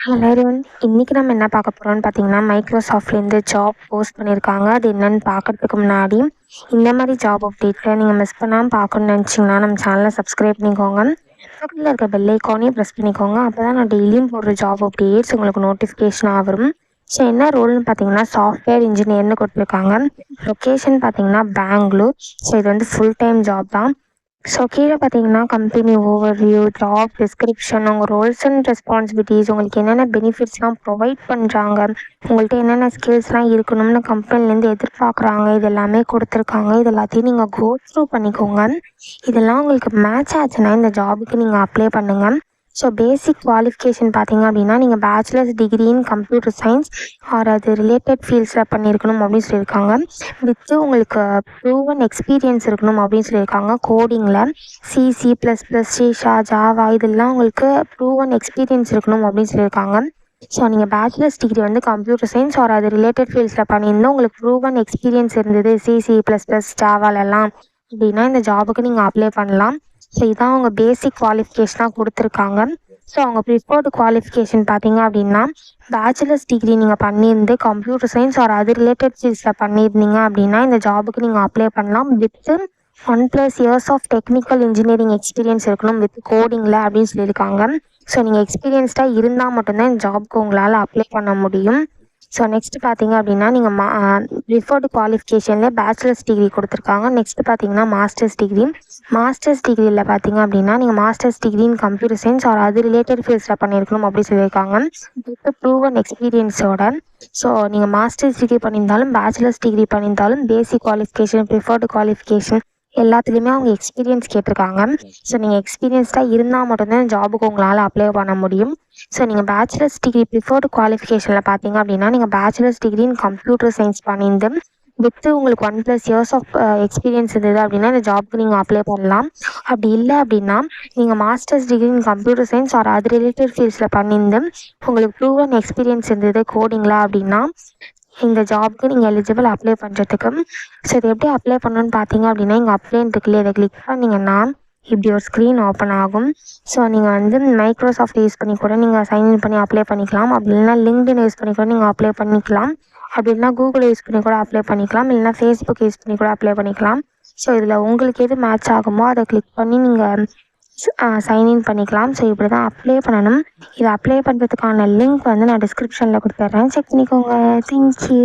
Hello everyone. இன்னைக்கு நம்ம என்ன பார்க்க போறோம்னு பார்த்தீங்கன்னா, மைக்ரோசாஃப்ட்லேருந்து ஜாப் போஸ்ட் பண்ணியிருக்காங்க. அது என்னன்னு பார்க்கறதுக்கு முன்னாடி, இந்த மாதிரி ஜாப் அப்டேட்டை நீங்கள் மிஸ் பண்ணாமல் பார்க்கணும்னு நினச்சிங்கன்னா நம்ம சேனலை சப்ஸ்கிரைப் பண்ணிக்கோங்க. பக்கத்தில் இருக்க பெல் ஐக்கானையும் ப்ரெஸ் பண்ணிக்கோங்க. அப்போ தான் நான் டெய்லியும் போடுற ஜாப் அப்டேட்ஸ் உங்களுக்கு நோட்டிஃபிகேஷனாக வரும். ஸோ என்ன ரோல்னு பார்த்தீங்கன்னா, சாஃப்ட்வேர் இன்ஜினியர்னு கொடுத்துருக்காங்க. லொக்கேஷன் பார்த்தீங்கன்னா பெங்களூர். ஸோ இது வந்து ஃபுல் டைம் ஜாப் தான். ஸோ கீழே பார்த்தீங்கன்னா கம்பெனி ஓவர்வியூ, ஜாப் டிஸ்கிரிப்ஷன், உங்கள் ரோல்ஸ் அண்ட் ரெஸ்பான்சிபிலிட்டிஸ், உங்களுக்கு என்னென்ன பெனிஃபிட்ஸ்லாம் ப்ரொவைட் பண்ணுறாங்க, உங்கள்கிட்ட என்னென்ன ஸ்கில்ஸ்லாம் இருக்கணும்னு கம்பெனிலேருந்து எதிர்பார்க்குறாங்க, இது எல்லாமே கொடுத்துருக்காங்க. இது எல்லாத்தையும் நீங்கள் கோ த்ரூ பண்ணிக்கோங்க. இதெல்லாம் உங்களுக்கு மேட்ச் ஆச்சுன்னா இந்த ஜாபுக்கு நீங்கள் அப்ளை பண்ணுங்கள். ஸோ பேசிக் குவாலிஃபிகேஷன் பார்த்தீங்க அப்படின்னா, நீங்கள் bachelors degree in computer science or அது ரிலேட்டட் ஃபீல்ட்ஸில் பண்ணியிருக்கணும் அப்படின்னு சொல்லியிருக்காங்க. வித்து உங்களுக்கு ப்ரூவன் எக்ஸ்பீரியன்ஸ் இருக்கணும் அப்படின்னு சொல்லியிருக்காங்க. கோடிங்கில் C++, ஷா, ஜாவா இதெல்லாம் உங்களுக்கு ப்ரூவன் எக்ஸ்பீரியன்ஸ் இருக்கணும் அப்படின்னு சொல்லியிருக்காங்க. ஸோ நீங்கள் பேச்சுலர்ஸ் டிகிரி வந்து கம்ப்யூட்டர் சயின்ஸ் ஆர் அது ரிலேட்டட் ஃபீல்ட்ஸில் பண்ணியிருந்தோம், உங்களுக்கு ப்ரூவன் எக்ஸ்பீரியன்ஸ் இருந்தது C++, ஜாவாலெல்லாம் அப்படின்னா இந்த ஜாபுக்கு நீங்கள் அப்ளை பண்ணலாம். ஸோ இதான் அவங்க பேசிக் குவாலிஃபிகேஷனாக கொடுத்துருக்காங்க. ஸோ அவங்க ப்ரிஃபர்டு குவாலிஃபிகேஷன் பார்த்தீங்க அப்படின்னா, பேச்சுலர்ஸ் டிகிரி நீங்கள் பண்ணியிருந்து கம்ப்யூட்டர் சயின்ஸ் ஆர் அது ரிலேட்டட் ஃபீல்ட்ஸில் பண்ணியிருந்தீங்க அப்படின்னா இந்த ஜாபுக்கு நீங்கள் அப்ளை பண்ணலாம். With 1+ years of technical engineering experience இருக்கணும் வித் கோடிங்கில் அப்படின்னு சொல்லியிருக்காங்க. ஸோ நீங்கள் எக்ஸ்பீரியன்ஸ்டாக இருந்தால் மட்டும்தான் இந்த ஜாபுக்கு உங்களால் அப்ளை பண்ண முடியும். ஸோ நெக்ஸ்ட் பார்த்தீங்க அப்படின்னா, நீங்கள் ப்ரிஃபர்டு குவாலிஃபிகேஷனில் பேச்சுலர்ஸ் டிகிரி கொடுத்துருக்காங்க. நெக்ஸ்ட் பார்த்தீங்கன்னா மாஸ்டர்ஸ் டிகிரி. மாஸ்டர்ஸ் டிகிரியில் பார்த்தீங்க அப்படின்னா, நீங்கள் masters degree in computer science or அது ரிலேட்டட் ஃபீல்ட்ஸில் பண்ணியிருக்கணும் அப்படி சொல்லியிருக்காங்க வித் ப்ரூவன் எக்ஸ்பீரியன்ஸோட. ஸோ நீங்கள் மாஸ்டர்ஸ் டிகிரி பண்ணியிருந்தாலும் பேச்சுலர்ஸ் டிகிரி பண்ணியிருந்தாலும் பேசிக் குவாலிஃபிகேஷன், ப்ரிஃபர்டு குவாலிஃபிகேஷன் எல்லாத்துலேயுமே அவங்க எக்ஸ்பீரியன்ஸ் கேட்டிருக்காங்க. ஸோ நீங்கள் எக்ஸ்பீரியன்ஸ்டாக இருந்தால் மட்டும்தான் ஜாபுக்கு உங்களால் அப்ளை பண்ண முடியும். ஸோ நீங்கள் பேச்சுலர்ஸ் டிகிரி ப்ரிஃபர்டு குவாலிஃபிகேஷனில் பார்த்தீங்க அப்படின்னா, நீங்கள் bachelors degree in computer science பண்ணியிருந்து வித்து உங்களுக்கு 1+ இயர்ஸ் ஆஃப் எக்ஸ்பீரியன்ஸ் இருந்தது அப்படின்னா இந்த ஜாப்க்கு நீங்கள் அப்ளை பண்ணலாம். அப்படி இல்லை அப்படின்னா நீங்கள் masters degree in computer science or அது ரிலேட்டட் ஃபீல்ட்ஸில் பண்ணியிருந்து உங்களுக்கு ப்ரூவன் எக்ஸ்பீரியன்ஸ் இருந்தது கோடிங்கில் அப்படின்னா இந்த ஜாப்க்கு நீங்கள் எலிஜிபிள் அப்ளை பண்ணுறதுக்கு. ஸோ இது எப்படி அப்ளை பண்ணணும்னு பார்த்தீங்க அப்படின்னா, இங்கே அப்ளைன்னு இருக்குல்ல, இதை கிளிக் பண்ணிங்கன்னா இப்படி ஒரு ஸ்க்ரீன் ஓப்பன் ஆகும். ஸோ நீங்கள் வந்து மைக்ரோசாஃப்ட் யூஸ் பண்ணி கூட நீங்கள் சைன்இன் பண்ணி அப்ளை பண்ணிக்கலாம். அப்படி இல்லைனா லிங்க்டின் யூஸ் பண்ணி கூட நீங்கள் அப்ளை பண்ணிக்கலாம். அப்படி இல்லைனா கூகுள் யூஸ் பண்ணி கூட அப்ளை பண்ணிக்கலாம். இல்லைனா ஃபேஸ்புக் யூஸ் பண்ணி கூட அப்ளை பண்ணிக்கலாம். ஸோ இதில் உங்களுக்கு எது மேட்ச் ஆகுமோ அதை கிளிக் பண்ணி நீங்கள் சைன்இன் பண்ணிக்கலாம். ஸோ இப்படி தான் அப்ளை பண்ணணும். இதை அப்ளை பண்ணுறதுக்கான லிங்க் வந்து நான் டிஸ்கிரிப்ஷனில் கொடுத்துட்றேன், செக் பண்ணிக்கோங்க. தேங்க்யூ.